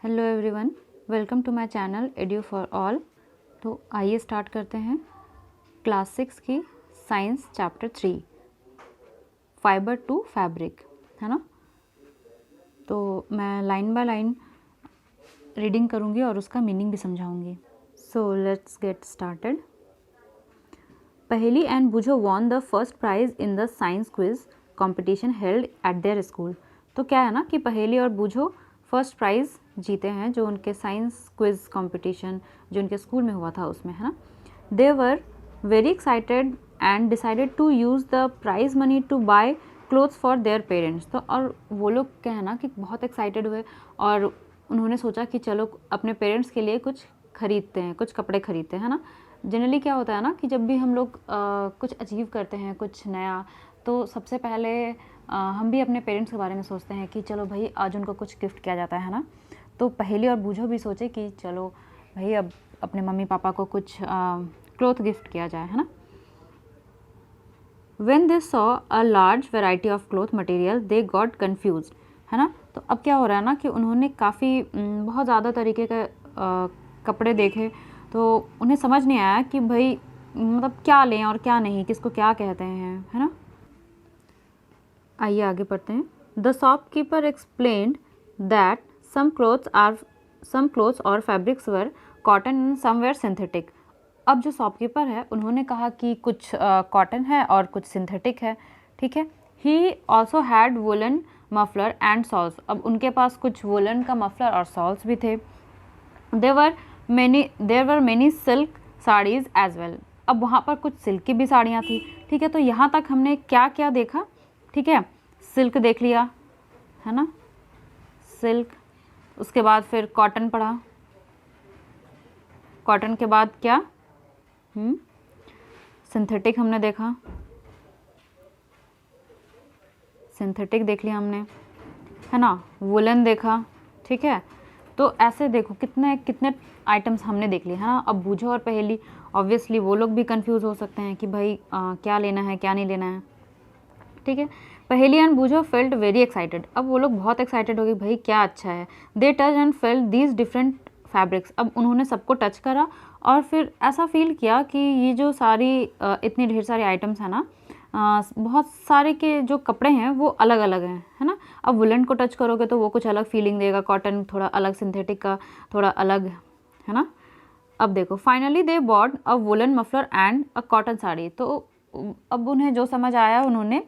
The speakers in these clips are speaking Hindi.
Hello everyone, welcome to my channel edu for all. तो आइए स्टार्ट करते हैं क्लास 6 की science chapter 3 fibre to fabric, है ना। तो मैं लाइन बाय लाइन रीडिंग करूँगी और उसका मीनिंग भी समझाऊँगी। So let's get started. Paheli and Boojho won the first prize in the science quiz competition held at their school. तो क्या है ना कि पहेली और बूझो फर्स्ट प्राइज़ जीते हैं जो उनके साइंस क्विज कंपटीशन जो उनके स्कूल में हुआ था उसमें, है ना। They were very excited and decided to use the prize money to buy clothes for their parents. तो और वो लोग क्या है ना कि बहुत एक्साइटेड हुए और उन्होंने सोचा कि चलो अपने पेरेंट्स के लिए कुछ खरीदते हैं, कुछ कपड़े खरीदते हैं, है ना। जनरली क्या होता है ना कि जब भी हम लोग कुछ अचीव करते हैं, कुछ नया, तो सबसे पहले हम भी अपने पेरेंट्स के बारे में सोचते हैं कि चलो भाई आज उनको कुछ गिफ्ट किया जाता है ना। तो पहेली और बूझो भी सोचे कि चलो भाई अब अपने मम्मी पापा को कुछ क्लोथ गिफ्ट किया जाए, है ना। When they saw a large variety of cloth material, they got confused, है ना। तो अब क्या हो रहा है ना कि उन्होंने काफ़ी बहुत ज़्यादा तरीके के कपड़े देखे, तो उन्हें समझ नहीं आया कि भाई मतलब क्या लें और क्या नहीं, किसको क्या कहते हैं, है ना। आइए आगे पढ़ते हैं। The shopkeeper explained that some clothes or fabrics were cotton and some were synthetic। अब जो शॉपकीपर है उन्होंने कहा कि कुछ कॉटन है और कुछ सिंथेटिक है, ठीक है। He also had woollen muffler and souls. अब उनके पास कुछ वुलन का मफलर और सॉल्स भी थे। There were many silk saris as well. अब वहाँ पर कुछ सिल्क की भी साड़ियाँ थी, ठीक है। तो यहाँ तक हमने क्या क्या देखा, ठीक है। सिल्क देख लिया, है ना, सिल्क। उसके बाद फिर कॉटन पढ़ा, कॉटन के बाद क्या सिंथेटिक हमने देखा, सिंथेटिक देख लिया हमने, है ना। वुलन देखा, ठीक है। तो ऐसे देखो कितने कितने आइटम्स हमने देख लिए, है ना। अब बूझो और पहेली, ऑब्वियसली वो लोग भी कंफ्यूज हो सकते हैं कि भाई क्या लेना है क्या नहीं लेना है, ठीक है। पहेली एंड बूझो फेल्ट वेरी एक्साइटेड। अब वो लोग बहुत एक्साइटेड हो गए, भाई क्या अच्छा है। They touch and felt these different fabrics. अब उन्होंने सबको टच करा और फिर ऐसा फील किया कि ये जो सारी इतनी ढेर सारी आइटम्स हैं ना, बहुत सारे के जो कपड़े हैं वो अलग अलग हैं, है ना। अब वुलन को टच करोगे तो वो कुछ अलग फीलिंग देगा, कॉटन थोड़ा अलग, सिंथेटिक का थोड़ा अलग, है ना। अब देखो finally they bought a woollen muffler and a cotton sari. तो अब उन्हें जो समझ आया, उन्होंने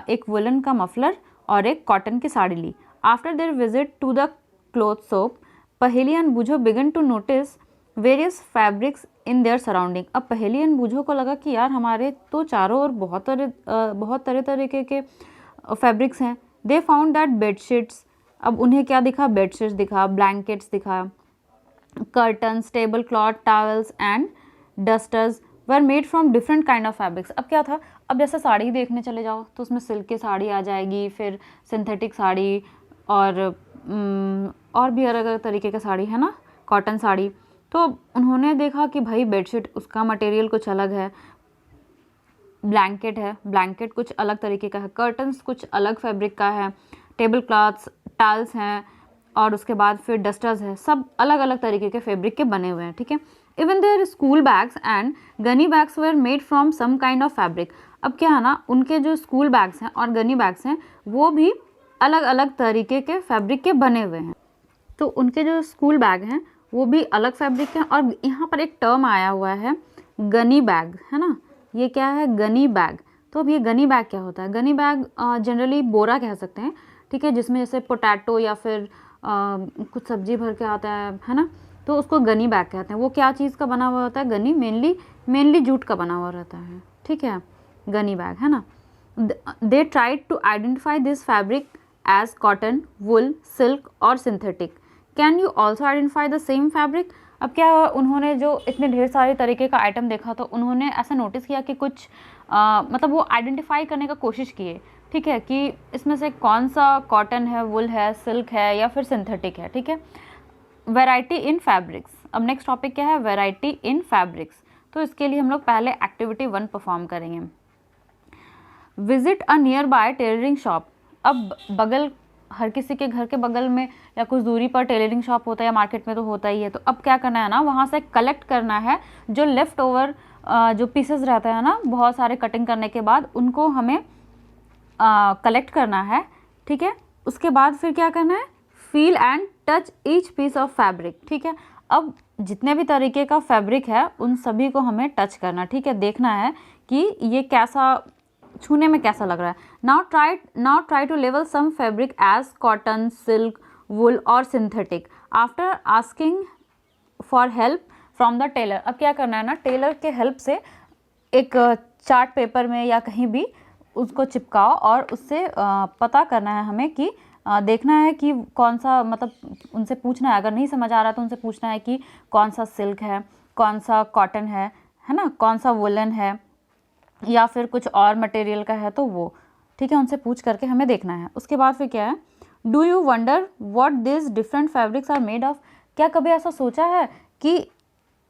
एक वुलन का मफलर और एक कॉटन की साड़ी ली। After their visit to the cloth shop, Paheli and Boojho began to notice various fabrics in their surrounding. अब पहेली एंड बूझो को लगा कि यार हमारे तो चारों ओर बहुत तरह तरीके के फैब्रिक्स हैं। They found that bedsheets. अब उन्हें क्या दिखा, बेडशीट्स दिखा, ब्लैंकेट्स दिखा, curtains, table cloth, towels and dusters were made from different kind of fabrics. अब क्या था, अब जैसे साड़ी देखने चले जाओ तो उसमें सिल्क की साड़ी आ जाएगी, फिर सिंथेटिक साड़ी और भी अलग अलग तरीके की साड़ी, है ना, कॉटन साड़ी। तो उन्होंने देखा कि भाई बेडशीट उसका मटेरियल कुछ अलग है, ब्लैंकेट है, ब्लैंकेट कुछ अलग तरीके का है, कर्टन्स कुछ अलग फैब्रिक का है, टेबल क्लॉथ्स, टाल्स हैं, और उसके बाद फिर डस्टर्स है, सब अलग अलग तरीके के फैब्रिक के बने हुए हैं, ठीक है। Even there school bags and gunny bags were made from some kind of fabric. अब क्या है ना, उनके जो स्कूल बैग्स हैं और गनी बैग्स हैं वो भी अलग अलग तरीके के फैब्रिक के बने हुए हैं। तो उनके जो स्कूल बैग हैं वो भी अलग फैब्रिक के हैं। और यहाँ पर एक टर्म आया हुआ है गनी बैग, है ना। ये क्या है, गनी बैग। तो अब ये गनी बैग क्या होता है, गनी बैग जनरली बोरा कह सकते हैं, ठीक है, जिसमें जैसे पोटैटो या फिर कुछ सब्जी भर के आता है ना, तो उसको गनी बैग कहते हैं। वो क्या चीज़ का बना हुआ होता है, गनी मेनली जूट का बना हुआ रहता है, ठीक है, गनी बैग, है ना। They tried to identify this fabric as cotton, wool, silk और synthetic. Can you also identify the same fabric. अब क्या उन्होंने जो इतने ढेर सारे तरीके का आइटम देखा तो उन्होंने ऐसा नोटिस किया कि कुछ मतलब वो आइडेंटिफाई करने का कोशिश किए, ठीक है, कि इसमें से कौन सा कॉटन है, वुल है, सिल्क है या फिर सिंथेटिक है, ठीक है। Variety in fabrics. अब नेक्स्ट टॉपिक क्या है, वैरायटी इन फैब्रिक्स। तो इसके लिए हम लोग पहले एक्टिविटी 1 परफॉर्म करेंगे। Visit a near by tailoring shop. अब बगल हर किसी के घर के बगल में या कुछ दूरी पर टेलरिंग शॉप होता है या मार्केट में तो होता ही है। तो अब क्या करना है ना, वहाँ से कलेक्ट करना है जो लेफ़्ट ओवर जो पीसेस रहता है ना बहुत सारे कटिंग करने के बाद, उनको हमें कलेक्ट करना है, ठीक है। उसके बाद फिर क्या करना है, feel and touch each piece of fabric, ठीक है। अब जितने भी तरीके का फैब्रिक है उन सभी को हमें टच करना, ठीक है, देखना है कि ये कैसा, छूने में कैसा लग रहा है। नाउ ट्राई टू लेवल some fabric as cotton, silk, wool और synthetic after asking for help from the tailor. अब क्या करना है ना, टेलर के हेल्प से एक चार्ट पेपर में या कहीं भी उसको चिपकाओ और उससे पता करना है हमें कि देखना है कि कौन सा, मतलब उनसे पूछना है, अगर नहीं समझ आ रहा तो उनसे पूछना है कि कौन सा सिल्क है, कौन सा कॉटन है ना, कौन सा वुलन है या फिर कुछ और मटेरियल का है तो वो, ठीक है, उनसे पूछ करके हमें देखना है। उसके बाद फिर क्या है, do you wonder what this different fabrics are made of. क्या कभी ऐसा सोचा है कि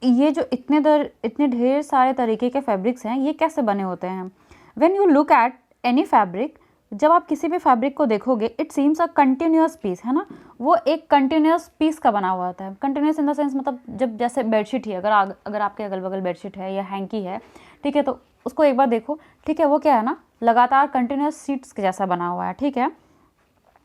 ये जो इतने ढेर सारे तरीके के फैब्रिक्स हैं ये कैसे बने होते हैं। When you look at any fabric, जब आप किसी भी फैब्रिक को देखोगे, it seems a continuous piece, है ना, वो एक कंटिन्यूअस पीस का बना हुआ होता है। कंटिन्यूअस इन द सेंस मतलब जब जैसे बेडशीट ही अगर आपके अगल बगल बेडशीट है या हैंकी है, ठीक है, तो उसको एक बार देखो, ठीक है, वो क्या है ना, लगातार कंटिन्यूअस शीट्स के जैसा बना हुआ है, ठीक है।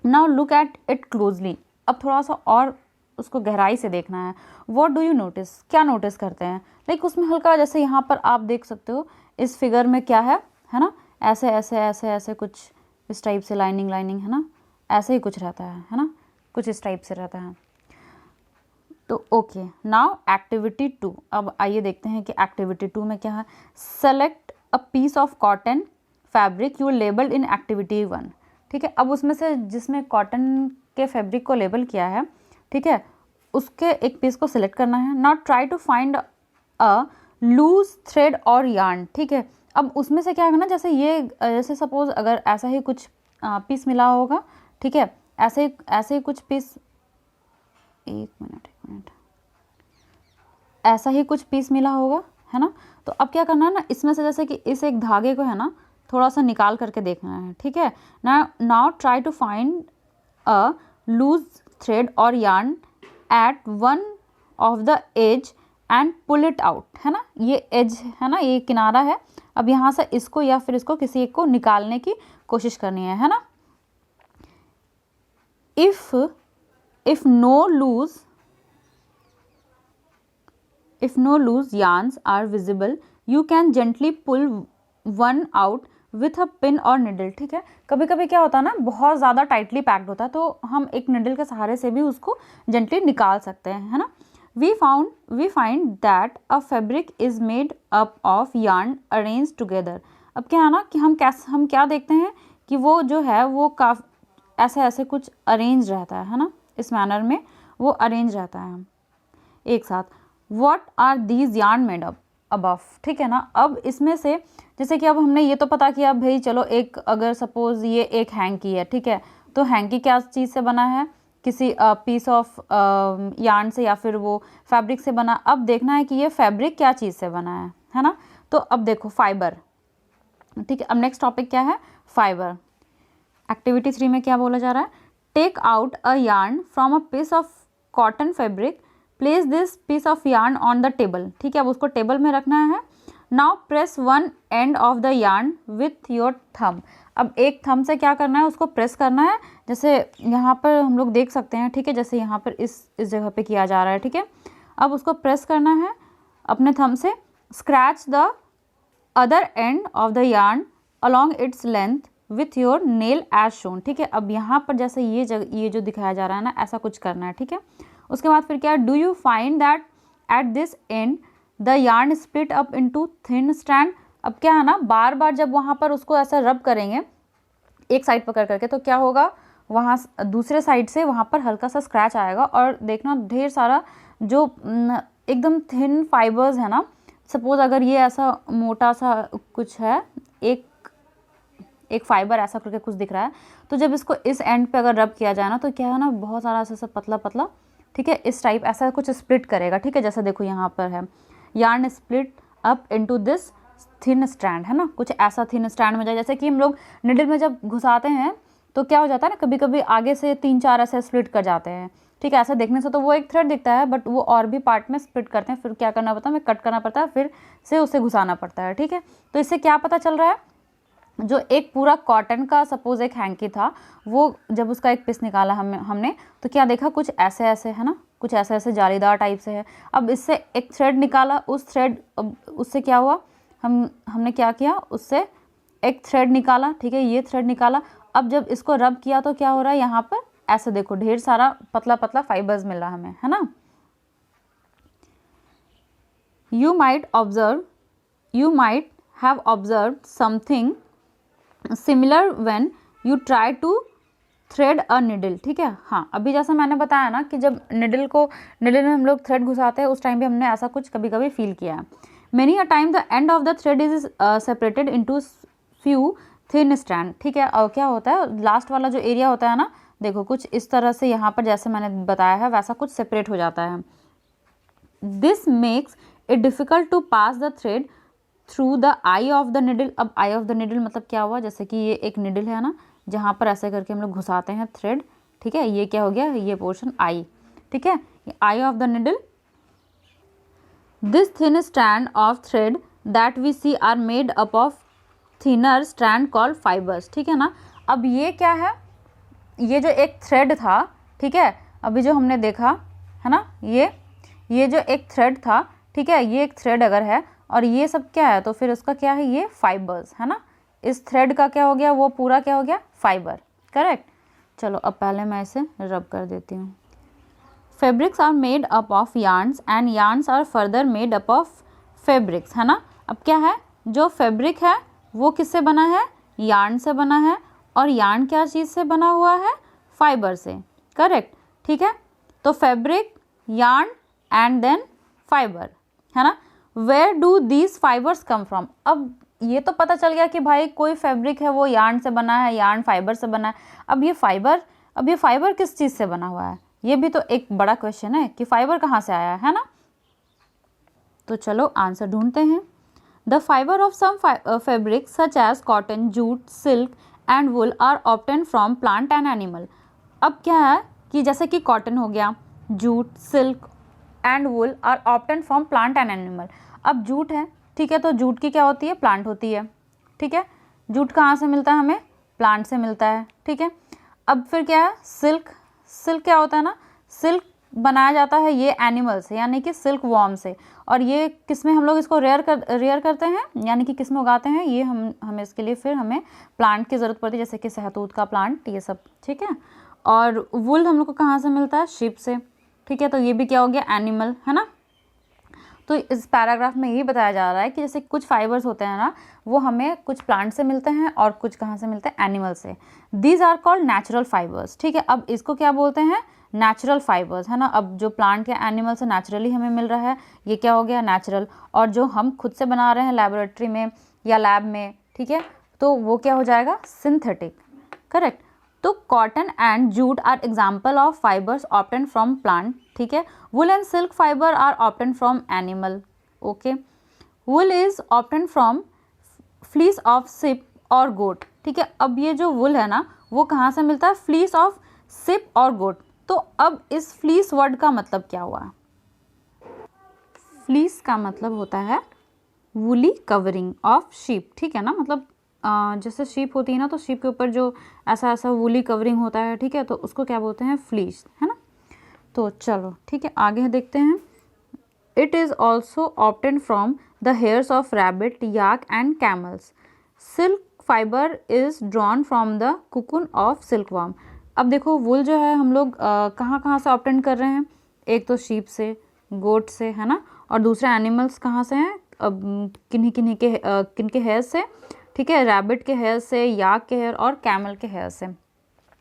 Now look at it closely, अब थोड़ा सा और उसको गहराई से देखना है। व्हाट डू यू नोटिस, क्या नोटिस करते हैं, लाइक उसमें हल्का, जैसे यहाँ पर आप देख सकते हो इस फिगर में क्या है ना, ऐसे ऐसे ऐसे ऐसे कुछ इस टाइप से लाइनिंग है ना, ऐसे ही कुछ रहता है ना, कुछ इस टाइप से रहता है। तो ओके, नाउ एक्टिविटी 2। अब आइए देखते हैं कि एक्टिविटी 2 में क्या है। Select a piece of cotton fabric you labelled in activity 1, ठीक है। अब उसमें से जिसमें कॉटन के फैब्रिक को लेबल किया है, ठीक है, उसके एक पीस को सिलेक्ट करना है। Now try to find a loose thread और यार्न, ठीक है। अब उसमें से क्या करना, जैसे सपोज अगर ऐसा ही कुछ पीस मिला होगा, ठीक है, ऐसे ही कुछ पीस, एक मिनट, ऐसा ही कुछ पीस मिला होगा, है ना। तो अब क्या करना है ना, इसमें से जैसे कि इस एक धागे को है ना थोड़ा सा निकाल करके देखना है, ठीक है। Now try to find a loose thread और yarn at one of the edge and pull it out, है ना, ये एज है ना, ये किनारा है। अब यहाँ से इसको या फिर इसको किसी एक को निकालने की कोशिश करनी है ना। If no loose yarns are visible, you can gently pull one out with a pin और निडल, ठीक है। कभी कभी क्या होता है ना, बहुत ज़्यादा टाइटली पैक्ड होता है तो हम एक निडल के सहारे से भी उसको जेंटली निकाल सकते हैं, है ना। we find that a fabric is made up of yarn arranged together। अब क्या है ना कि हम क्या देखते हैं कि वो जो है वो ऐसे कुछ अरेंज रहता है ना, इस मैनर में वो अरेंज रहता है एक साथ। What are these yarn made up above, ठीक है ना। अब इसमें से जैसे कि अब हमने ये तो पता किया भाई, चलो एक अगर सपोज ये एक हैंकी है, ठीक है, तो हैंकी क्या चीज़ से बना है, किसी पीस ऑफ यार्न से या फिर वो फैब्रिक से बना। अब देखना है कि ये फैब्रिक क्या चीज़ से बना है ना। तो अब देखो फाइबर, ठीक है। अब नेक्स्ट टॉपिक क्या है, फाइबर। एक्टिविटी 3 में क्या बोला जा रहा है, take out a yarn from a piece of cotton fabric, place this piece of yarn on the table, ठीक है। अब उसको टेबल में रखना है। Now press one end of the yarn with your thumb. अब एक थंब से क्या करना है, उसको प्रेस करना है, जैसे यहाँ पर हम लोग देख सकते हैं, ठीक है, जैसे यहाँ पर इस जगह पे किया जा रहा है, ठीक है। अब उसको प्रेस करना है अपने थंब से। Scratch the other end of the yarn along its length with your nail as shown, ठीक है। अब यहाँ पर जैसे ये जो दिखाया जा रहा है ना, ऐसा कुछ करना है, ठीक है। उसके बाद फिर क्या, do you find that at this and the yarn split up into thin strand. अब क्या है ना, बार बार जब वहाँ पर उसको ऐसा रब करेंगे एक साइड पकड़ करके, तो क्या होगा, वहाँ दूसरे साइड से वहाँ पर हल्का सा स्क्रैच आएगा और देखना ढेर सारा जो एकदम थिन फाइबर्स है ना। सपोज अगर ये ऐसा मोटा सा कुछ है, एक फाइबर ऐसा करके कुछ दिख रहा है, तो जब इसको इस एंड पे अगर रब किया जाए ना, तो क्या है ना, बहुत सारा ऐसा पतला पतला, ठीक है, इस टाइप ऐसा कुछ स्प्लिट करेगा, ठीक है। जैसे देखो यहाँ पर है, yarn split up into this thin strand, है ना, कुछ ऐसा थिन स्ट्रैंड में जाए। जैसे कि हम लोग निडल में जब घुसाते हैं तो क्या हो जाता है ना, कभी कभी आगे से 3-4 ऐसे स्प्लिट कर जाते हैं, ठीक है। ऐसा देखने से तो वो एक थ्रेड दिखता है, बट वो और भी पार्ट में स्प्लिट करते हैं, फिर क्या करना पड़ता है, हमें कट करना पड़ता है, फिर से उसे घुसाना पड़ता है, ठीक है। तो इससे क्या पता चल रहा है, जो एक पूरा कॉटन का सपोज एक हैंकी था, वो जब उसका एक पीस निकाला हमने तो क्या देखा, कुछ ऐसे ऐसे है ना, कुछ ऐसे ऐसे जालीदार टाइप से है। अब इससे एक थ्रेड निकाला, उस थ्रेड, उससे क्या हुआ, हमने क्या किया, उससे एक थ्रेड निकाला, ठीक है, ये थ्रेड निकाला। अब जब इसको रब किया तो क्या हो रहा है, यहाँ पर ऐसे देखो ढेर सारा पतला पतला फाइबर्स मिल रहा है हमें, है ना। You might have observe something similar when you try to thread a needle, ठीक है। हाँ, अभी जैसा मैंने बताया ना कि जब निडल में हम लोग थ्रेड घुसाते हैं, उस टाइम भी हमने ऐसा कुछ कभी कभी फील किया है। Many a time the end of the thread is separated into few thin strand, ठीक है। और क्या होता है, लास्ट वाला जो एरिया होता है ना, देखो कुछ इस तरह से यहाँ पर जैसे मैंने बताया है वैसा कुछ सेपरेट हो जाता है। This makes it difficult to pass the thread through the eye of the needle. अब आई ऑफ द निडल मतलब क्या हुआ, जैसे कि ये एक निडल है ना, जहाँ पर ऐसे करके हम लोग घुसाते हैं थ्रेड, ठीक है। ये क्या हो गया, ये पोर्शन आई, ठीक है, eye of the needle. This thin strand of thread that we see are made up of thinner strand called fibres, ठीक है ना। अब ये क्या है, ये जो एक थ्रेड था, ठीक है, अभी जो हमने देखा है ना, ये जो एक थ्रेड था, ठीक है, ये एक थ्रेड अगर है और ये सब क्या है, तो फिर उसका क्या है, ये फाइबर्स है ना। इस थ्रेड का क्या हो गया, वो पूरा क्या हो गया, फाइबर, करेक्ट। चलो अब पहले मैं इसे रब कर देती हूँ। Fabrics are made up of yarns and yarns are further made up of fabrics, है ना। अब क्या है, जो फैब्रिक है वो किससे बना है, यार्न से बना है, और यार्न क्या चीज़ से बना हुआ है, फाइबर से, करेक्ट, ठीक है। तो fabric, yarn and then fibre, है ना। Where do these fibres come from. अब ये तो पता चल गया कि भाई कोई फैब्रिक है वो यार्न से बना है, यार्न फाइबर से बना है। अब ये फाइबर किस चीज़ से बना हुआ है, ये भी तो एक बड़ा क्वेश्चन है कि फाइबर कहाँ से आया है ना। तो चलो आंसर ढूंढते हैं। The fibre of some fabric such as cotton, jute, silk and wool are obtain from plant and animal. अब क्या है कि जैसे कि कॉटन हो गया, jute, silk and wool are obtain from plant and animal. अब जूट है, ठीक है, तो जूट की क्या होती है, प्लांट होती है, ठीक है। जूट कहाँ से मिलता है हमें, प्लांट से मिलता है, ठीक है। अब फिर क्या है, सिल्क क्या होता है ना, सिल्क बनाया जाता है ये एनिमल से, यानी कि सिल्क वॉर्म से। और ये किस में हम लोग इसको रेयर करते हैं, यानी कि किस में उगाते हैं, ये हमें इसके लिए फिर हमें प्लांट की ज़रूरत पड़ती है, जैसे कि सहतूत का प्लांट, ये सब, ठीक है। और वुल हम लोग को कहाँ से मिलता है, शीप से, ठीक है। तो ये भी क्या हो गया, एनिमल, है ना। तो इस पैराग्राफ में यही बताया जा रहा है कि जैसे कुछ फाइबर्स होते हैं ना, वो हमें कुछ प्लांट से मिलते हैं और कुछ कहाँ से मिलते हैं, एनिमल से। These are called natural fibres, ठीक है। अब इसको क्या बोलते हैं, नेचुरल फाइबर्स, है ना। अब जो प्लांट या एनिमल से नेचुरली हमें मिल रहा है, ये क्या हो गया, नेचुरल। और जो हम खुद से बना रहे हैं लेबोरेटरी में या लैब में, ठीक है, तो वो क्या हो जाएगा, सिंथेटिक, करेक्ट। तो cotton and jute are example of fibres obtain from plant, ठीक है। Wool and silk fibre are obtain from animal, okay. Wool is obtain from fleece of sheep और गोट, ठीक है। अब ये जो वुल है ना, वो कहाँ से मिलता है, फ्लीस ऑफ शिप और गोट। तो अब इस फ्लीस वर्ड का मतलब क्या हुआ, फ्लीस का मतलब होता है वुली कवरिंग ऑफ शीप, ठीक है ना। मतलब जैसे शीप होती है ना, तो शीप के ऊपर जो ऐसा वुली कवरिंग होता है, ठीक है, तो उसको क्या बोलते हैं, फ्लीस, है ना। तो चलो ठीक है, आगे देखते हैं। It is also obtain from the hairs of rabbit, yak and camels. Silk fibre is drawn from the cocoon of silkworm. अब देखो वुल जो है हम लोग कहाँ कहाँ से ऑब्टेन कर रहे हैं, एक तो शीप से, गोट से, है ना, और दूसरे एनिमल्स कहाँ से हैं, किनके हेयर से, ठीक है, रैबिट के हेयर से, याक के हेयर और कैमल के हेयर से।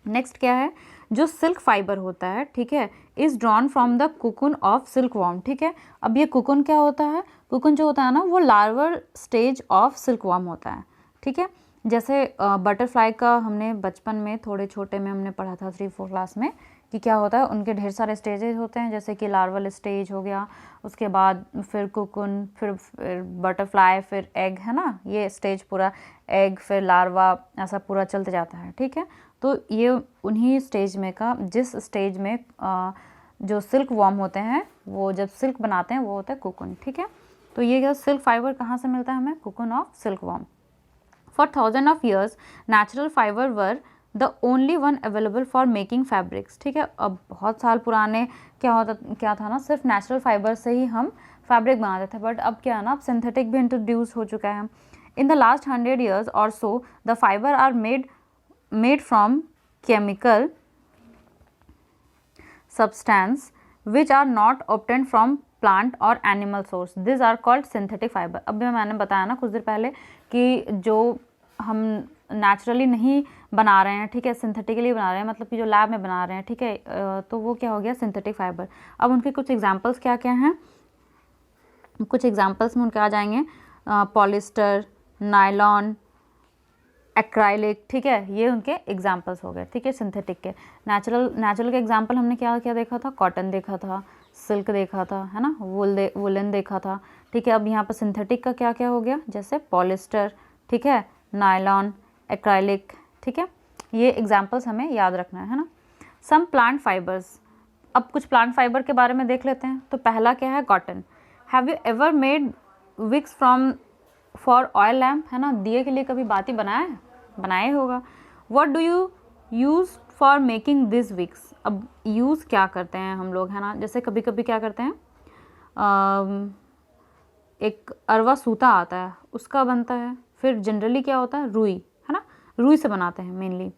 नेक्स्ट क्या है, जो सिल्क फाइबर होता है, ठीक है, is drawn from the cocoon of silkworm, ठीक है। अब ये कुकुन क्या होता है, कुकुन जो होता है ना, वो लार्वल स्टेज ऑफ सिल्कवॉर्म होता है, ठीक है। जैसे बटरफ्लाई का हमने बचपन में थोड़े छोटे में हमने पढ़ा था 3-4 क्लास में कि क्या होता है, उनके ढेर सारे स्टेजेस होते हैं, जैसे कि लार्वल स्टेज हो गया, उसके बाद फिर कुकुन, फिर बटरफ्लाई, फिर एग, है ना, ये स्टेज पूरा, एग फिर लार्वा, ऐसा पूरा चलते जाता है, ठीक है। तो ये उन्हीं स्टेज में का, जिस स्टेज में जो सिल्क वॉर्म होते हैं वो जब सिल्क बनाते हैं वो होता है कोकून, ठीक है। तो ये सिल्क फाइबर कहाँ से मिलता है हमें? Cocoon of silk worm. For thousand of years natural fibre were the only one available for making fabrics, ठीक है। अब बहुत साल पुराने क्या था ना, सिर्फ नेचुरल फाइबर से ही हम फैब्रिक बनाते थे, बट अब क्या है ना, अब सिंथेटिक भी इंट्रोड्यूस हो चुका है। इन द लास्ट 100 years और so the fibre are made from chemical substance which are not obtained from plant और animal source, these are called synthetic fiber। अभी मैंने बताया ना कुछ देर पहले कि जो हम नेचुरली नहीं बना रहे हैं, ठीक है, सिंथेटिकली बना रहे हैं, मतलब कि जो लैब में बना रहे हैं, ठीक है, तो वो क्या हो गया? Synthetic fibre. अब उनके कुछ एग्जांपल्स क्या क्या हैं? कुछ एग्जांपल्स में उनके आ जाएंगे पॉलिस्टर, नायलॉन, एक्राइलिक, ठीक है, ये उनके एग्जाम्पल्स हो गए, ठीक है, सिंथेटिक के। नेचुरल के एग्जाम्पल हमने क्या क्या देखा था? कॉटन देखा था, सिल्क देखा था, है ना, वुलन देखा था, ठीक है। अब यहाँ पर सिंथेटिक का क्या क्या हो गया? जैसे पॉलिस्टर, ठीक है, नायलॉन, एक्राइलिक, ठीक है, ये एग्जाम्पल्स हमें याद रखना है ना। सम प्लांट फाइबर्स, अब कुछ प्लांट फाइबर के बारे में देख लेते हैं। तो पहला क्या है? Cotton. Have you ever made wicks from for oil lamp, है ना, दिए के लिए कभी बाती बनाए होगा। What do you use for making this wicks, अब यूज़ क्या करते हैं हम लोग, है ना, जैसे कभी कभी क्या करते हैं, एक अरवा सूता आता है उसका बनता है, फिर जनरली क्या होता है? रुई, है ना, रुई से बनाते हैं मेनली।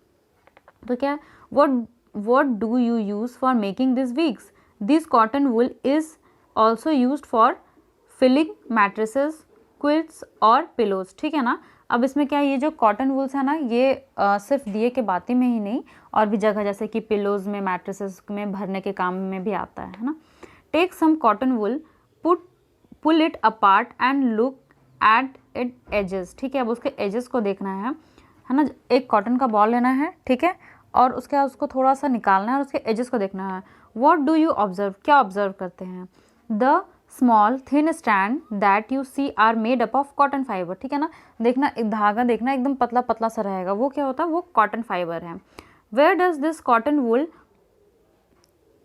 तो क्या, what do you use for making this wicks, this cotton wool is also used for filling mattresses, quilts और पिलोज, ठीक है ना। अब इसमें क्या है, ये जो कॉटन वूल्स है ना, ये सिर्फ दिए के बाती में ही नहीं, और भी जगह जैसे कि पिलोज में, मैट्रेसेस में भरने के काम में भी आता है ना। Take some cotton wool, pull it apart and look at its edges, ठीक है। अब उसके एजेस को देखना है ना, एक कॉटन का बॉल लेना है, ठीक है, और उसके बाद उसको थोड़ा सा निकालना है और उसके एजेस को देखना है। व्हाट डू यू ऑब्जर्व, क्या ऑब्जर्व करते हैं? The small thin stand that you see are made up of cotton fibre, ठीक है ना, देखना एक धागा देखना एकदम पतला पतला सा रहेगा, वो क्या होता है? वो कॉटन फाइबर है। Where does this cotton wool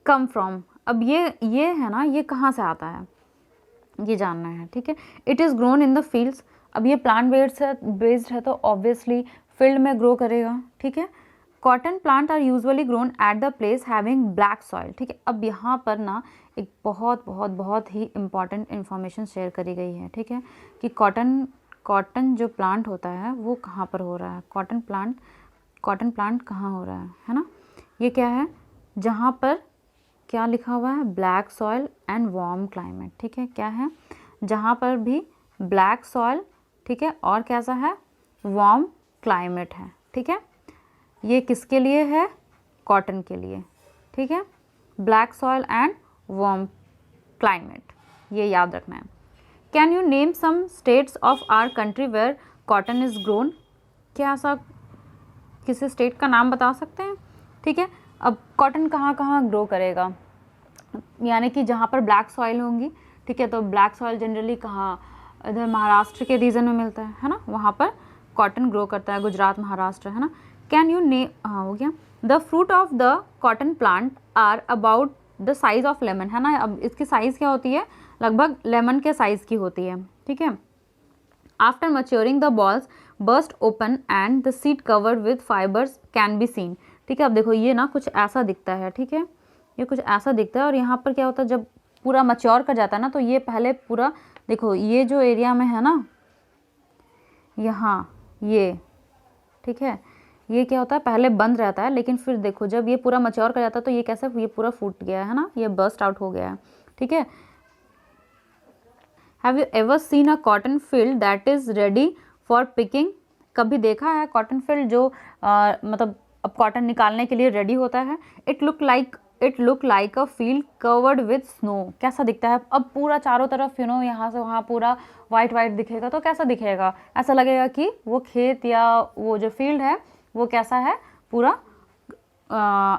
come from, अब ये है ना, ये कहाँ से आता है ये जानना है, ठीक है। It is grown in the fields, अब ये प्लांट बेस्ड है तो ऑब्वियसली फील्ड में ग्रो करेगा, ठीक है। Cotton plant are usually grown at the place having black soil, ठीक है। अब यहाँ पर ना एक बहुत ही इम्पॉर्टेंट इन्फॉर्मेशन शेयर करी गई है, ठीक है, कि कॉटन जो प्लांट होता है वो कहाँ पर हो रहा है, कॉटन प्लांट कहाँ हो रहा है ना। ये क्या है? जहाँ पर क्या लिखा हुआ है? Black soil and warm climate, ठीक है। क्या है? जहाँ पर भी ब्लैक सॉइल, ठीक है, और कैसा है? वार्म क्लाइमेट है, ठीक है। ये किसके लिए है? कॉटन के लिए, ठीक है, black soil and warm climate, ये याद रखना है। Can you name some states of our country where cotton is grown, क्या ऐसा किसी स्टेट का नाम बता सकते हैं, ठीक है। अब कॉटन कहाँ कहाँ ग्रो करेगा, यानी कि जहाँ पर ब्लैक सॉइल होंगी, ठीक है, तो ब्लैक सॉइल जनरली कहाँ, इधर महाराष्ट्र के रीजन में मिलता है ना, वहाँ पर कॉटन ग्रो करता है, गुजरात, महाराष्ट्र, है ना। कैन यू नेम, हाँ हो गया। The fruit of the cotton plant are about the size of lemon, है ना। अब इसकी साइज़ क्या होती है? लगभग लेमन के साइज़ की होती है, ठीक है। After maturing the bolls burst open and the seed covered with fibres can be seen, ठीक है। अब देखो ये ना कुछ ऐसा दिखता है, ठीक है, ये कुछ ऐसा दिखता है, और यहाँ पर क्या होता है, जब पूरा मच्योर कर जाता है ना, तो ये पहले पूरा देखो, ये जो एरिया में है ना, यहाँ ये, ठीक है, ये क्या होता है? पहले बंद रहता है, लेकिन फिर देखो जब ये पूरा मच्योर कर जाता है तो ये कैसे, ये पूरा फूट गया है ना, ये बर्स्ट आउट हो गया है, ठीक है। Have you ever seen a cotton field that is ready for picking, कभी देखा है कॉटन फील्ड जो मतलब अब कॉटन निकालने के लिए रेडी होता है? It look like a field covered with snow, कैसा दिखता है? अब पूरा चारों तरफ यहाँ से वहाँ पूरा वाइट दिखेगा, तो कैसा दिखेगा? ऐसा लगेगा कि वो खेत या वो जो फील्ड है वो कैसा है? पूरा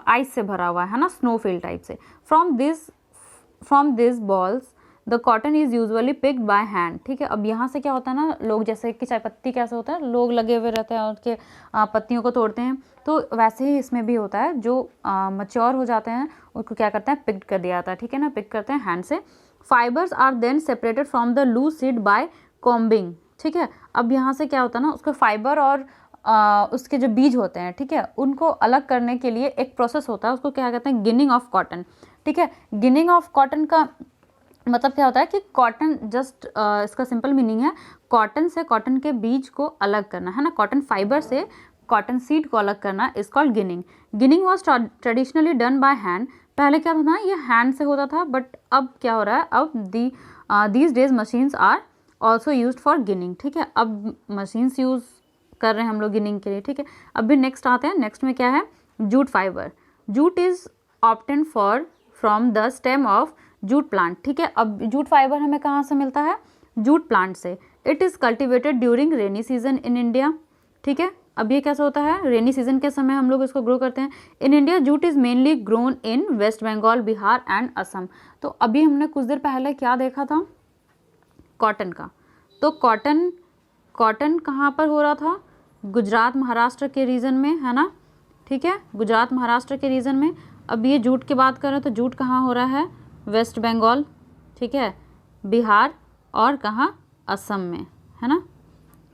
आइस से भरा हुआ है ना, स्नो फील्ड टाइप से। From this balls the cotton is usually picked by hand, ठीक है। अब यहाँ से क्या होता है ना, लोग जैसे कि चाय पत्ती कैसे होता है, लोग लगे हुए रहते हैं उसके पत्तियों को तोड़ते हैं, तो वैसे ही इसमें भी होता है, जो मच्योर हो जाते हैं उसको क्या करते हैं, पिक्ड कर दिया जाता है, ठीक है ना, पिक करते हैं हैंड से। Fibres are then separated from the loose seed by combing, ठीक है। अब यहाँ से क्या होता है ना, उसका फाइबर और उसके जो बीज होते हैं, ठीक है, उनको अलग करने के लिए एक प्रोसेस होता है, उसको क्या कहते हैं, गिनिंग ऑफ कॉटन, ठीक है। गिनिंग ऑफ कॉटन का मतलब क्या होता है कि कॉटन जस्ट इसका सिंपल मीनिंग है कॉटन से कॉटन के बीज को अलग करना, है ना, कॉटन फाइबर से कॉटन सीड को अलग करना is called ginning. Ginning was traditionally done by hand, पहले क्या था ना, ये हैंड से होता था, बट अब क्या हो रहा है, अब these days machines are also use for ginning, ठीक है। अब मशीन्स यूज कर रहे हैं हम लोग गिनिंग के लिए, ठीक है। अब भी नेक्स्ट आते हैं, नेक्स्ट में क्या है, jute fibre. Jute is obtain for from the stem of jute plant, ठीक है। अब जूट फाइबर हमें कहाँ से मिलता है, जूट प्लांट से। It is cultivated during rainy season in India, ठीक है। अब ये कैसे होता है, रेनी सीजन के समय हम लोग इसको ग्रो करते हैं। In India jute is mainly grown in West Bengal, Bihar and Assam. तो अभी हमने कुछ देर पहले क्या देखा था, कॉटन का, तो कॉटन कहाँ पर हो रहा था, गुजरात महाराष्ट्र के रीजन में, है ना, ठीक है, गुजरात महाराष्ट्र के रीजन में। अब ये जूट की बात करें तो जूट कहाँ हो रहा है, वेस्ट बंगाल, ठीक है, बिहार और कहाँ, असम में, है ना।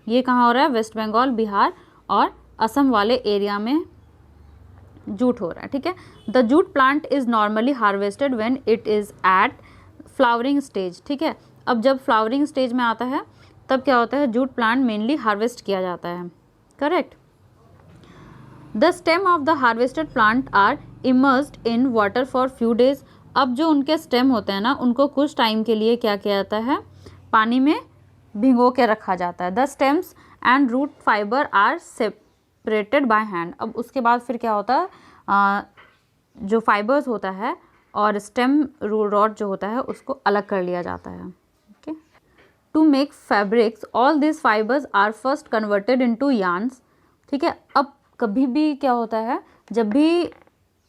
ये कहाँ हो रहा है, वेस्ट बंगाल, बिहार और असम वाले एरिया में जूट हो रहा है, ठीक है। The jute plant is normally harvested when it is at flowering stage, ठीक है। अब जब फ्लावरिंग स्टेज में आता है तब क्या होता है, जूट प्लांट मेनली हार्वेस्ट किया जाता है, correct. The stem of the harvested plant are immersed in water for few days. अब जो उनके स्टेम होते हैं ना, उनको कुछ टाइम के लिए क्या किया जाता है, पानी में भिगो के रखा जाता है। The stems and root fiber are separated by hand. अब उसके बाद फिर क्या होता है, जो फाइबर्स होता है और स्टेम रॉड जो होता है उसको अलग कर लिया जाता है, okay. To make fabrics all this fibers are first converted into yarns, ठीक है। अब कभी भी क्या होता है, जब भी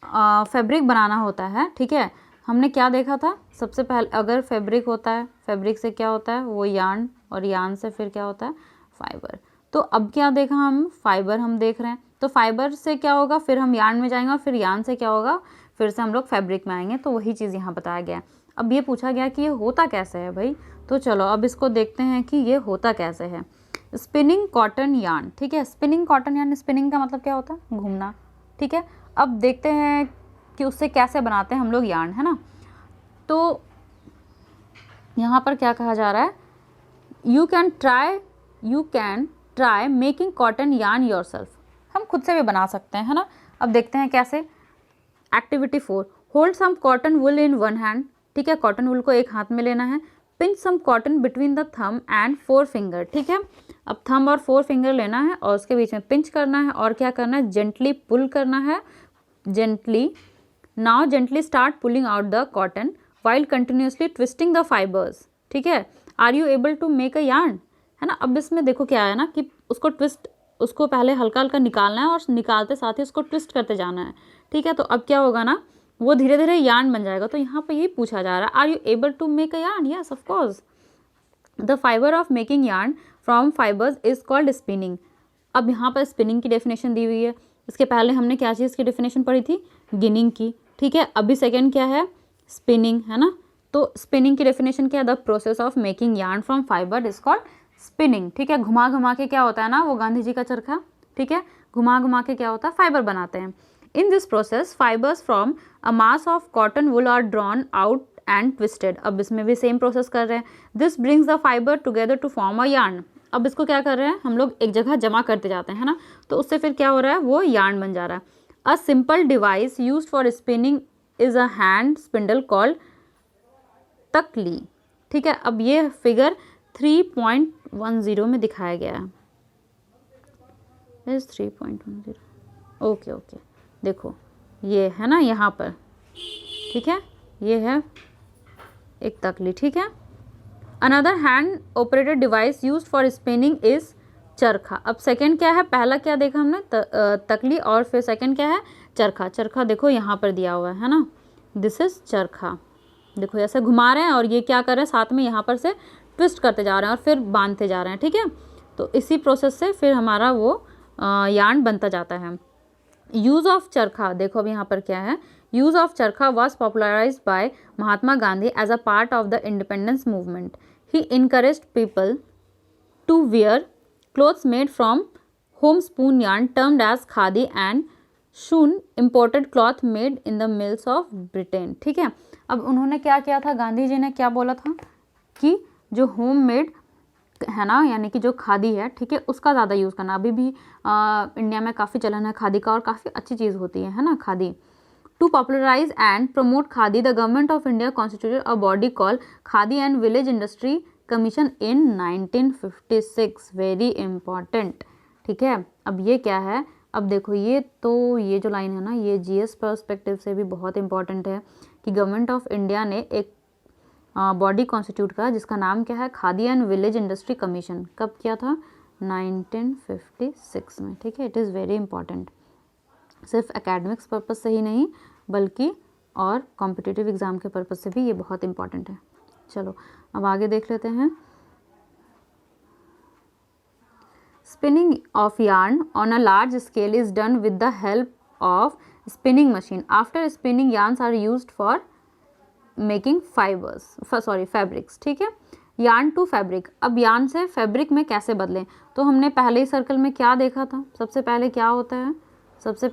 फैब्रिक बनाना होता है, ठीक है, हमने क्या देखा था, सबसे पहले अगर फैब्रिक होता है, फैब्रिक से क्या होता है, वो यार्न, और यार्न से फिर क्या होता है, फाइबर। तो अब क्या देखा हम, फाइबर हम देख रहे हैं, तो फाइबर से क्या होगा, फिर हम यार्न में जाएंगे, और फिर यार्न से क्या होगा, फिर से हम लोग फैब्रिक में आएंगे। तो वही चीज़ यहाँ बताया गया है। अब ये पूछा गया कि ये होता कैसे है भाई, तो चलो अब इसको देखते हैं कि ये होता कैसे है। स्पिनिंग कॉटन यार्न, ठीक है, स्पिनिंग कॉटन यार्न, स्पिनिंग का मतलब क्या होता है, घूमना, ठीक है। अब देखते हैं कि उससे कैसे बनाते हैं हम लोग यार्न, है ना। तो यहाँ पर क्या कहा जा रहा है, you can try making cotton yarn yourself. हम खुद से भी बना सकते हैं, है ना। अब देखते हैं कैसे। Activity 4, hold some cotton wool in one hand, ठीक है, कॉटन वुल को एक हाथ में लेना है। Pinch some cotton between the thumb and 4 finger, ठीक है। अब थंब और 4 फिंगर लेना है और उसके बीच में पिंच करना है, और क्या करना है, जेंटली पुल करना है, gently. Now gently start pulling out the cotton while continuously twisting the fibers, ठीक है। Are you able to make a yarn, है ना। अब इसमें देखो क्या है ना कि उसको पहले हल्का हल्का निकालना है और निकालते साथ ही उसको ट्विस्ट करते जाना है, ठीक है। तो अब क्या होगा ना, वो धीरे धीरे यार्न बन जाएगा। तो यहाँ पे यही पूछा जा रहा है, are you able to make a yarn, yes of course. The fibre of making yarn from fibers is called spinning. अब यहाँ पर स्पिनिंग की डेफिनेशन दी हुई है। इसके पहले हमने क्या चीज़ की डेफिनेशन पढ़ी थी, गिनिंग की, ठीक है। अभी सेकेंड क्या है, स्पिनिंग, है ना। तो स्पिनिंग की डेफिनेशन क्या है, the process of making yarn from fibre is called spinning, ठीक है। घुमा घुमा के क्या होता है ना, वो गांधी जी का चरखा, ठीक है, घुमा घुमा के क्या होता है, फाइबर बनाते हैं। In this process fibers from a mass of cotton wool are drawn out and twisted. अब इसमें भी सेम प्रोसेस कर रहे हैं। This brings the fiber together to form a yarn. अब इसको क्या कर रहे हैं, हम लोग एक जगह जमा करते जाते हैं, है ना। तो उससे फिर क्या हो रहा है, वो यार्न बन जा रहा है। A simple device used for spinning is a hand spindle called तकली, ठीक है। अब ये फिगर 3.10 में दिखाया गया है, 3.10, ओके ओके, देखो ये है ना यहाँ पर, ठीक है, ये है एक तकली, ठीक है। Another hand operated device use for spinning is चरखा। अब सेकंड क्या है, पहला क्या देखा हमने, तकली, और फिर सेकंड क्या है, चरखा। चरखा देखो यहाँ पर दिया हुआ है ना, दिस इज चरखा, देखो ऐसे घुमा रहे हैं और ये क्या कर रहे हैं, साथ में यहाँ पर से ट्विस्ट करते जा रहे हैं और फिर बांधते जा रहे हैं, ठीक है। तो इसी प्रोसेस से फिर हमारा वो यार्न बनता जाता है। यूज़ ऑफ चरखा, देखो अब यहाँ पर क्या है, use of charkha was popularized by Mahatma Gandhi as a part of the independence movement. He encouraged people to wear clothes made from homespun yarn termed as khadi and shun imported cloth made in the mills of Britain, ठीक है। अब उन्होंने क्या किया था, गांधी जी ने क्या बोला था कि जो होममेड है ना, यानी कि जो खादी है, ठीक है, उसका ज़्यादा यूज़ करना। अभी भी इंडिया में काफ़ी चलन है खादी का और काफ़ी अच्छी चीज़ होती है ना khadi. To popularize and promote khadi the government of India constituted a body call Khadi and village industry commission in 1956, very important, ठीक है। अब ये क्या है, अब देखो ये तो ये जो लाइन है ना, ये जीएस पर्सपेक्टिव से भी बहुत इंपॉर्टेंट है कि गवर्नमेंट ऑफ इंडिया ने एक बॉडी कॉन्स्टिट्यूट का जिसका नाम क्या है, khadi and village industry commission, कब किया था, 1956 में, ठीक है। इट इज़ वेरी इंपॉर्टेंट, सिर्फ एकेडमिक्स पर्पज से ही नहीं बल्कि और कॉम्पिटिटिव एग्जाम के पर्पज से भी ये बहुत इंपॉर्टेंट है। चलो अब आगे देख लेते हैं। Spinning of yarn on a large scale is done with the help of spinning machine. After spinning, yarns are used for making fabrics, ठीक है। yarn to fabric, अब yarn से fabric में कैसे बदलें, तो हमने पहले ही सर्कल में क्या देखा था, सबसे पहले क्या होता है, सबसे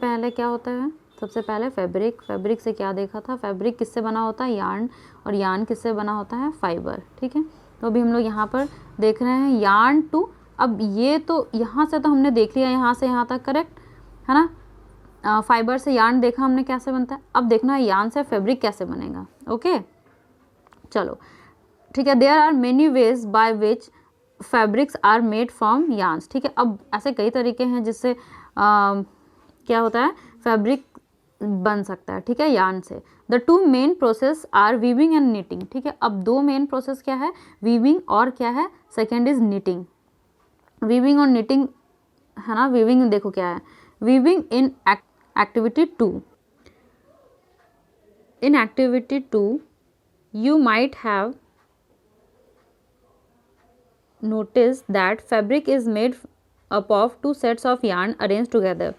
पहले फैब्रिक से क्या देखा था, फैब्रिक किससे बना होता है, yarn, और yarn किससे बना होता है, फाइबर, ठीक है। तो अभी हम लोग यहाँ पर देख रहे हैं yarn to, अब ये तो यहाँ से तो हमने देख लिया, यहाँ से यहाँ तक करेक्ट है ना। फाइबर से यार्न देखा हमने कैसे बनता है, अब देखना है यार्न से फैब्रिक कैसे बनेगा, ओके। चलो ठीक है, there are many ways by which fabrics are made from yarns, ठीक है। अब ऐसे कई तरीके हैं जिससे क्या होता है, फैब्रिक बन सकता है, ठीक है, यार्न से। The two main process are weaving and knitting, ठीक है। अब दो मेन प्रोसेस क्या है, वीविंग और क्या है, सेकेंड इज निटिंग। वीविंग और निटिंग है ना, वीविंग देखो क्या है, weaving in activity 2, in activity 2 you might have noticed that fabric is made up of two sets of yarn arranged together.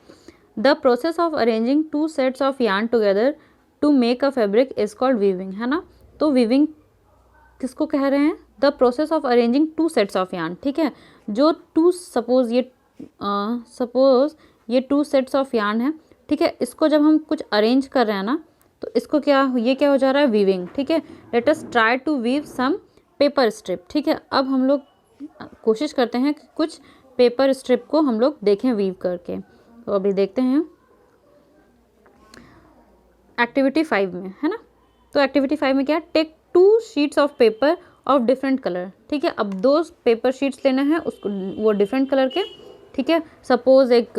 The process of arranging two sets of yarn together to make a fabric is called weaving, है ना। तो weaving किसको कह रहे हैं, the process of arranging two sets of yarn, ठीक है। जो टू सपोज ये टू सेट्स ऑफ यार्न है, ठीक है, इसको जब हम कुछ अरेंज कर रहे हैं ना, तो इसको ये क्या हो जा रहा है, वीविंग, ठीक है। Let us try to weave some paper strip, ठीक है। अब हम लोग कोशिश करते हैं कि कुछ पेपर स्ट्रिप को हम लोग देखें वीव करके। तो अभी देखते हैं एक्टिविटी 5 में, है ना। तो एक्टिविटी 5 में क्या, take 2 sheets of paper of different colour, ठीक है। अब 2 पेपर शीट्स लेने हैं उसको, वो डिफरेंट कलर के, ठीक है। सपोज एक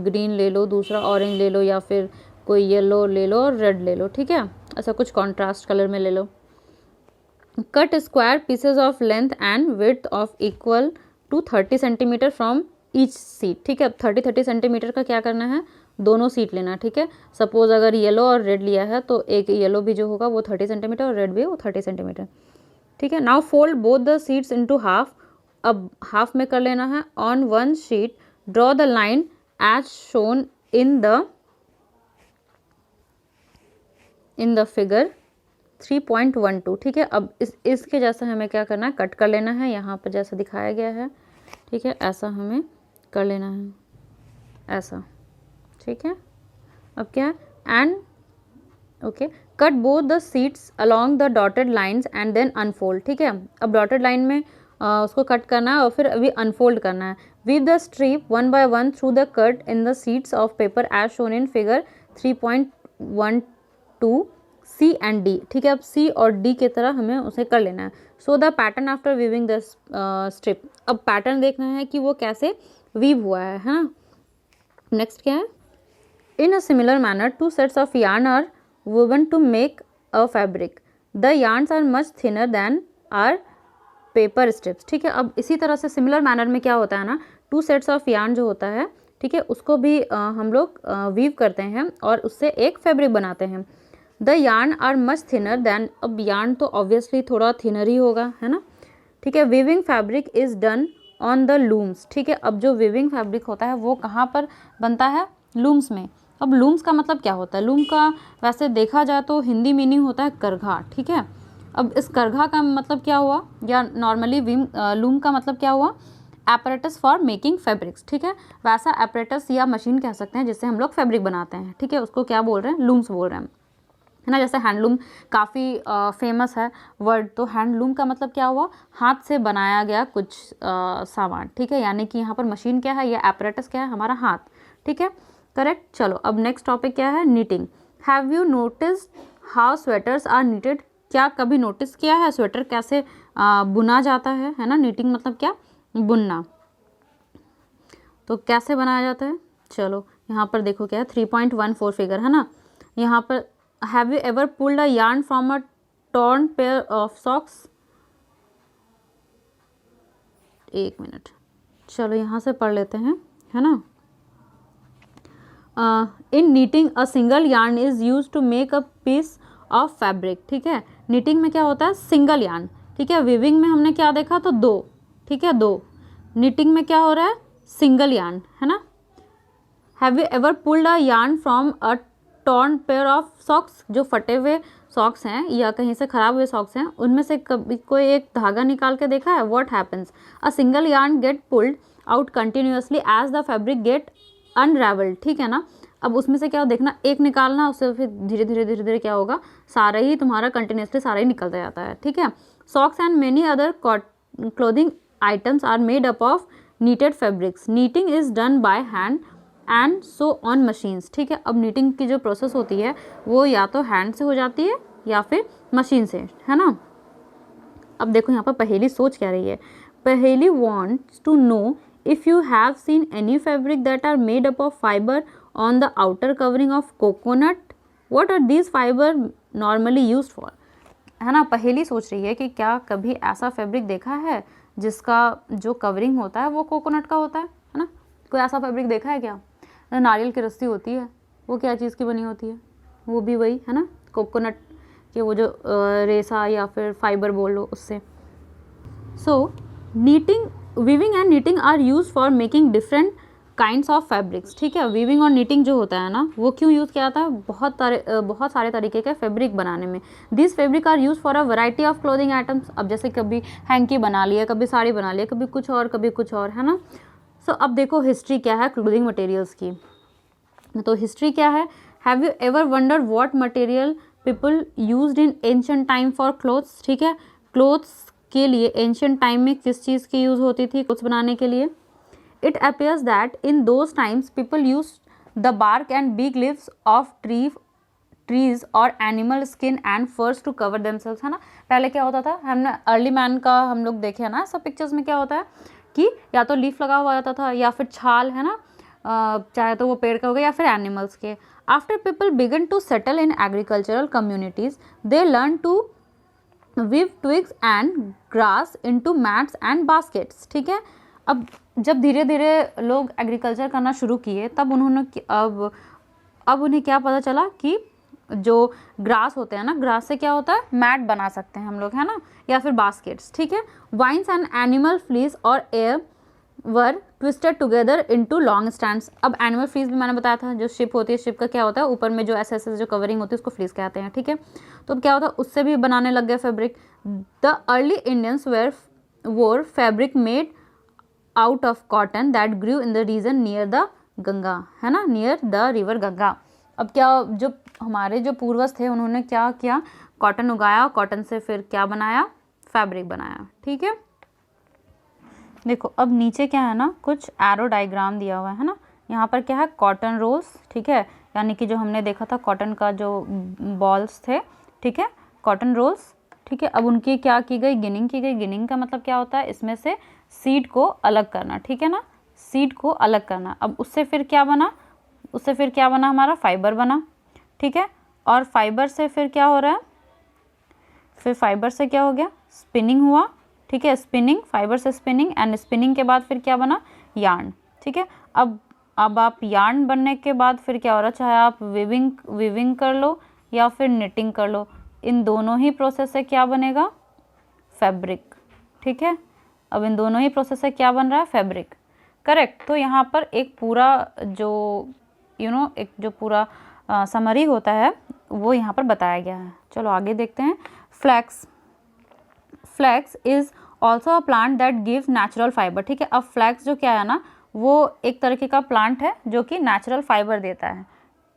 ग्रीन ले लो, दूसरा ऑरेंज ले लो, या फिर कोई येलो ले लो और रेड ले लो, ठीक है। ऐसा कुछ कॉन्ट्रास्ट कलर में ले लो। Cut square pieces of length and width of equal to 30 centimetre from each sheet, ठीक है। अब 30 सेंटीमीटर का क्या करना है, दोनों सीट लेना, ठीक है। सपोज अगर येलो और रेड लिया है तो एक येलो भी जो होगा वो 30 सेंटीमीटर और रेड भी वो 30 सेंटीमीटर, ठीक है। Now fold both the sheets into half, अब हाफ में कर लेना है। On one sheet draw the line as shown in the figure 3.12, ठीक है। अब इसके जैसा हमें क्या करना है, कट कर लेना है, यहाँ पर जैसा दिखाया गया है, ठीक है, ऐसा हमें कर लेना है, ऐसा, ठीक है। अब क्या है, and okay, cut both the sheets along the dotted lines and then unfold, ठीक है। अब डॉटेड लाइन में उसको कट करना है और फिर अभी अनफोल्ड करना है। Weave the strip 1 by 1 through the cut in the sheets of paper as shown in figure 3.12 C and D, ठीक है। अब सी और डी की तरह हमें उसे कर लेना है। So the pattern after weaving the strip, अब पैटर्न देखना है कि वो कैसे वीव हुआ है ना। नेक्स्ट क्या है, in a similar manner 2 sets of yarn are woven to make a fabric. The yarns are much thinner than our paper strips, ठीक है। अब इसी तरह से सिमिलर मैनर में क्या होता है ना, 2 सेट्स ऑफ yarn जो होता है, ठीक है, उसको भी हम लोग वीव करते हैं और उससे एक फैब्रिक बनाते हैं। The yarn are much thinner than, अब यार्न तो ऑब्वियसली थोड़ा थिनर ही होगा, है ना, ठीक है। Weaving fabric is done on the looms, ठीक है। अब जो वीविंग फैब्रिक होता है वो कहाँ पर बनता है, लूम्स में। अब लूम्स का मतलब क्या होता है, लूम का वैसे देखा जाए तो हिंदी मीनिंग होता है करघा, ठीक है। अब इस करघा का मतलब क्या हुआ, या नॉर्मली लूम का मतलब क्या हुआ, एपरेटस फॉर मेकिंग फैब्रिक्स, ठीक है। वैसा एपरेटस या मशीन कह सकते हैं जिससे हम लोग फैब्रिक बनाते हैं, ठीक है, उसको क्या बोल रहे हैं, लूम्स बोल रहे हैं, है ना। जैसे हैंडलूम काफ़ी फेमस है वर्ड, तो हैंडलूम का मतलब क्या हुआ, हाथ से बनाया गया कुछ सामान, ठीक है। यानी कि यहाँ पर मशीन क्या है, या एपरेटस क्या है, हमारा हाथ, ठीक है, करेक्ट। चलो अब नेक्स्ट टॉपिक क्या है, knitting. Have you notice how sweaters are knitted, क्या कभी नोटिस किया है स्वेटर कैसे बुना जाता है ना। नीटिंग मतलब क्या, बुनना। तो कैसे बनाया जाता है, चलो यहाँ पर देखो क्या है, 3.14 फिगर, है ना। यहाँ पर have you ever pulled a yarn from a torn pair of socks, एक मिनट, चलो यहाँ से पढ़ लेते हैं, है ना। In knitting a single yarn is use to make a piece of fabric, ठीक है। नीटिंग में क्या होता है, सिंगल yarn, ठीक है। वीविंग में हमने क्या देखा, तो दो, ठीक है, दो। नीटिंग में क्या हो रहा है, सिंगल yarn, है ना। Have you ever pulled a yarn from a torn pair of socks, जो फटे हुए सॉक्स हैं या कहीं से खराब हुए सॉक्स हैं, उनमें से कभी कोई एक धागा निकाल के देखा है, what happens, a single yarn get pulled out continuously as the fabric get unravelled, ठीक है ना। अब उसमें से क्या देखना, एक निकालना, उससे फिर धीरे धीरे धीरे धीरे क्या होगा, सारा ही तुम्हारा कंटिन्यूसली सारा ही निकलता जाता है, ठीक है। Socks and many other clothing items are made up of knitted fabrics, knitting is done by hand and so on machines, ठीक है। अब नीटिंग की जो प्रोसेस होती है वो या तो हैंड से हो जाती है या फिर मशीन से, है ना। अब देखो यहाँ पर पहेली सोच क्या रही है, पहेली wants to know if you have seen any fabric that are made up of fiber on the outer covering of coconut, what are these fiber normally used for, है ना। पहेली सोच रही है कि क्या कभी ऐसा फैब्रिक देखा है जिसका जो कवरिंग होता है वो कोकोनट का होता है ना। कोई ऐसा फैब्रिक देखा है क्या, नारियल की रस्सी होती है, वो क्या चीज़ की बनी होती है, वो भी वही, है ना, कोकोनट के वो जो रेसा या फिर फाइबर बोल लो उससे। So knitting, weaving and knitting are use for making different kinds of fabrics, ठीक है। वीविंग और नीटिंग जो होता है ना, वो क्यों यूज़ किया जाता है, बहुत सारे तरीके के फैब्रिक बनाने में। This fabric are use for a variety of clothing items, अब जैसे कभी हैंकी बना लिया, कभी साड़ी बना लिया, कभी कुछ और, है ना। सो अब देखो हिस्ट्री क्या है क्लोथिंग मटेरियल्स की, तो हिस्ट्री क्या है, have you ever wonder what material people used in ancient time for clothes, ठीक है। क्लोथ्स के लिए एंशिएंट टाइम में किस चीज़ की यूज़ होती थी क्लोथ्स बनाने के लिए। It appears that in those times people use the bark and big leaves of trees और animal skin and furs to cover themselves, है ना। पहले क्या होता था, हमने अर्ली मैन का हम लोग देखे है ना, सब पिक्चर्स में क्या होता है कि या तो लीफ लगा हुआ जाता था या फिर छाल, है ना, चाहे तो वो पेड़ का हो गया या फिर एनिमल्स के। After people began to settle in agricultural communities they learn to weave twigs and grass into mats and baskets, ठीक है। अब जब धीरे धीरे लोग एग्रीकल्चर करना शुरू किए तब उन्होंने अब उन्हें क्या पता चला कि जो ग्रास होते हैं ना, ग्रास से क्या होता है, मैट बना सकते हैं हम लोग, है ना, या फिर बास्केट्स, ठीक है। वाइन्स एंड एनिमल फ्लीस और hair were twisted together into long stands. अब एनिमल फ्लीस भी मैंने बताया था, जो शिप होती है, शिप का क्या होता है, ऊपर में जो ऐसे जो कवरिंग होती है उसको फ्लीस कहते हैं, ठीक है। तो अब क्या होता है, उससे भी बनाने लग गए fabric. The early Indians wore fabric made out of cotton that grew in the region near the Ganga, है ना, नियर द रिवर गंगा। अब क्या, जो हमारे जो पूर्वज थे उन्होंने क्या किया, कॉटन उगाया, कॉटन से फिर क्या बनाया, फैब्रिक बनाया, ठीक है। देखो अब नीचे क्या है ना, कुछ एरो डायग्राम दिया हुआ है ना। यहाँ पर क्या है, कॉटन रोल्स, ठीक है, यानी कि जो हमने देखा था कॉटन का जो बॉल्स थे, ठीक है, कॉटन रोल्स, ठीक है। अब उनकी क्या की गई, गिनिंग की गई। गिनिंग का मतलब क्या होता है, इसमें से सीड को अलग करना, ठीक है ना, सीड को अलग करना। अब उससे फिर क्या बना, हमारा फाइबर बना, ठीक है। और फाइबर से फिर क्या हो रहा है, फिर फाइबर से क्या हो गया, स्पिनिंग हुआ, ठीक है, स्पिनिंग, फाइबर से स्पिनिंग, एंड स्पिनिंग के बाद फिर क्या बना, यार्न, ठीक है। अब आप यार्न बनने के बाद फिर क्या हो रहा है, चाहे आप वीविंग कर लो या फिर निटिंग कर लो, इन दोनों ही प्रोसेस से क्या बनेगा, फैब्रिक। ठीक है, अब इन दोनों ही प्रोसेस से क्या बन रहा है, फैब्रिक। करेक्ट। तो यहाँ पर एक पूरा जो एक जो पूरा समरी होता है वो यहाँ पर बताया गया है। चलो आगे देखते हैं। Flax. Flax is also a plant that gives natural fiber. ठीक है, अब फ्लैक्स जो क्या है ना, वो एक तरीके का प्लांट है जो कि नेचुरल फाइबर देता है।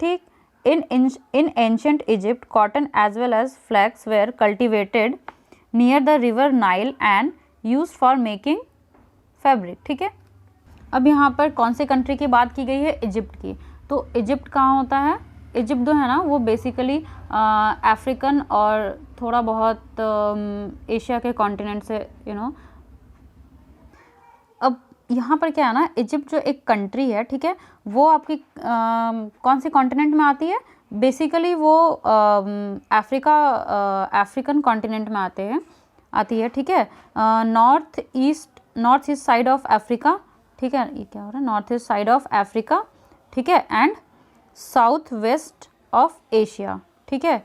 ठीक, in ancient Egypt, cotton as well as flax were cultivated near the river Nile and used for making fabric। ठीक है, अब यहाँ पर कौन सी कंट्री की बात की गई है, इजिप्ट की। तो इजिप्ट कहाँ होता है, इजिप्ट जो है ना वो बेसिकली अफ्रीकन और थोड़ा बहुत एशिया के कॉन्टिनेंट से अब यहाँ पर क्या है ना, इजिप्ट जो एक कंट्री है, ठीक है, वो आपकी कौन से कॉन्टिनेंट में आती है, बेसिकली वो अफ्रीकन कॉन्टिनेंट में आती है। ठीक है, north east side of Africa. ठीक है, ये क्या हो रहा है, north east side of Africa. ठीक है, and south west of Asia. ठीक है,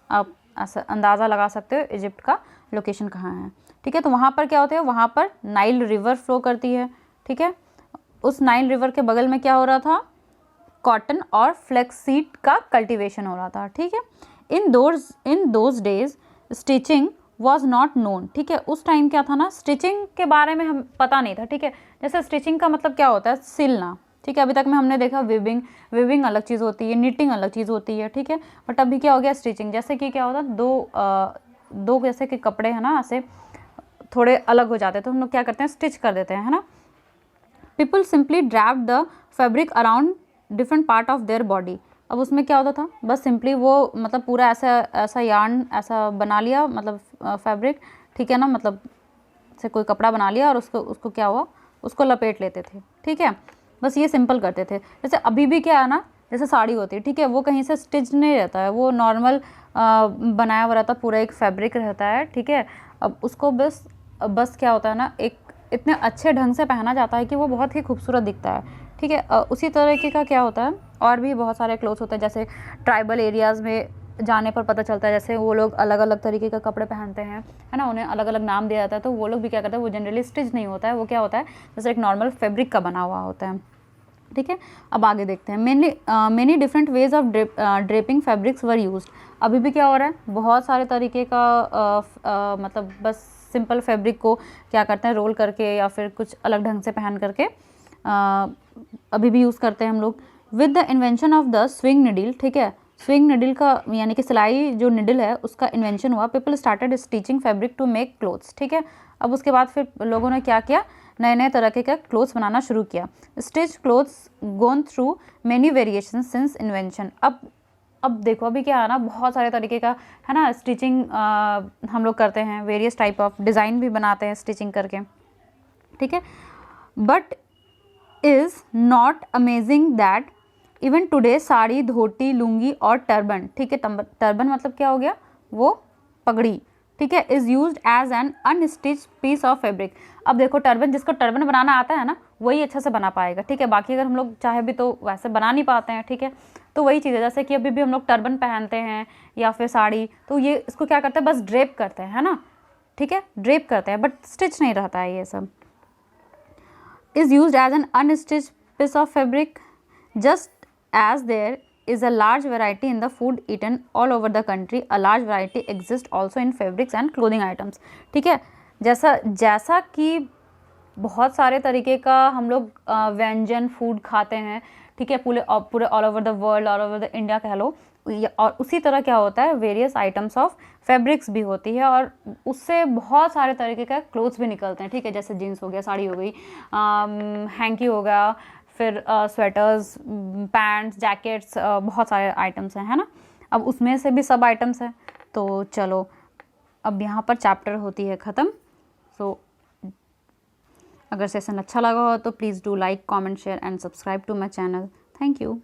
आप ऐसा अंदाज़ा लगा सकते हो इजिप्ट का लोकेशन कहाँ है। ठीक है, तो वहाँ पर क्या होता है, वहाँ पर नाइल रिवर फ्लो करती है। ठीक है, उस नाइल रिवर के बगल में क्या हो रहा था, कॉटन और फ्लेक्ससीड का कल्टीवेशन हो रहा था। ठीक है, in those days stitching was not known. ठीक है, उस टाइम क्या था ना, स्टिचिंग के बारे में हम पता नहीं था। ठीक है, जैसे स्टिचिंग का मतलब क्या होता है, सिलना। ठीक है, अभी तक में हमने देखा विविंग अलग चीज़ होती है, निटिंग अलग चीज़ होती है। ठीक है, बट अभी क्या हो गया, स्टिचिंग। जैसे कि क्या होता है, दो जैसे कि कपड़े हैं ना, ऐसे थोड़े अलग हो जाते हैं तो हम लोग क्या करते हैं, स्टिच कर देते हैं, है ना। People simply drape the fabric around different part of their body. अब उसमें क्या होता था, बस सिंपली वो मतलब पूरा ऐसा यार्न ऐसा बना लिया, मतलब फैब्रिक। ठीक है ना, मतलब से कोई कपड़ा बना लिया और उसको क्या हुआ, उसको लपेट लेते थे। ठीक है, बस ये सिंपल करते थे। जैसे अभी भी क्या है ना, जैसे साड़ी होती है, ठीक है, वो कहीं से स्टिच नहीं रहता है, वो नॉर्मल बनाया हुआ रहता, पूरा एक फैब्रिक रहता है। ठीक है, अब उसको बस क्या होता है ना, एक इतने अच्छे ढंग से पहना जाता है कि वो बहुत ही खूबसूरत दिखता है। ठीक है, उसी तरीके का क्या होता है, और भी बहुत सारे क्लोथ्स होते हैं, जैसे ट्राइबल एरियाज़ में जाने पर पता चलता है, जैसे वो लोग अलग अलग तरीके का कपड़े पहनते हैं, है ना, उन्हें अलग अलग नाम दिया जाता है। तो वो लोग भी क्या करते हैं, वो जनरली स्टिच नहीं होता है, वो क्या होता है, जैसे एक नॉर्मल फैब्रिक का बना हुआ होता है। ठीक है, अब आगे देखते हैं। Many different ways of draping fabrics were used. अभी भी क्या हो रहा है, बहुत सारे तरीके का मतलब बस सिंपल फैब्रिक को क्या करते हैं, रोल करके या फिर कुछ अलग ढंग से पहन करके अभी भी यूज़ करते हैं हम लोग। With the invention of the swing needle. ठीक है, स्विंग निडल का यानी कि सिलाई जो निडल है उसका इन्वेंशन हुआ, people started stitching fabric to make clothes. ठीक है, अब उसके बाद फिर लोगों ने क्या किया, नए नए तरह के क्लोथ्स बनाना शुरू किया। Stitch clothes gone through many variation since invention. अब देखो, अभी क्या है ना, बहुत सारे तरीके का है ना, स्टिचिंग हम लोग करते हैं, वेरियस टाइप ऑफ डिज़ाइन भी बनाते हैं स्टिचिंग करके। ठीक है, but is not amazing that even today sari, dhoti, lungi और टर्बन। ठीक है, टर्बन मतलब क्या हो गया, वो पगड़ी। ठीक है, is used as an unstitch piece of fabric. अब देखो, टर्बन, जिसको टर्बन बनाना आता है ना, वही अच्छे से बना पाएगा। ठीक है, बाकी अगर हम लोग चाहे भी तो वैसे बना नहीं पाते हैं। ठीक है, तो वही चीज़ है, जैसे कि अभी भी हम लोग टर्बन पहनते हैं या फिर साड़ी, तो ये इसको क्या करते हैं, बस ड्रेप करते हैं, है ना। ठीक है, ड्रेप करते हैं, बट स्टिच नहीं रहता है ये सब। Is used as an unstitch piece of fabric just as there is a large variety in the food eaten all over the country, a large variety exists also in fabrics and clothing items। ठीक है, जैसा कि बहुत सारे तरीके का हम लोग व्यंजन फूड खाते हैं। ठीक है, पूरे all over the world, all over the India कह लो, और उसी तरह क्या होता है, वेरियस आइटम्स ऑफ फैब्रिक्स भी होती है और उससे बहुत सारे तरीके का क्लोथ्स भी निकलते हैं। ठीक है, जैसे जीन्स हो गया, साड़ी हो गई, हैंकी हो गया, फिर स्वेटर्स, पैंट्स, जैकेट्स, बहुत सारे आइटम्स हैं, है ना। अब उसमें से भी सब आइटम्स हैं। तो चलो, अब यहाँ पर चैप्टर होती है ख़त्म। सो अगर सेशन अच्छा लगा हो तो please do like, comment, share and subscribe to my channel. Thank you.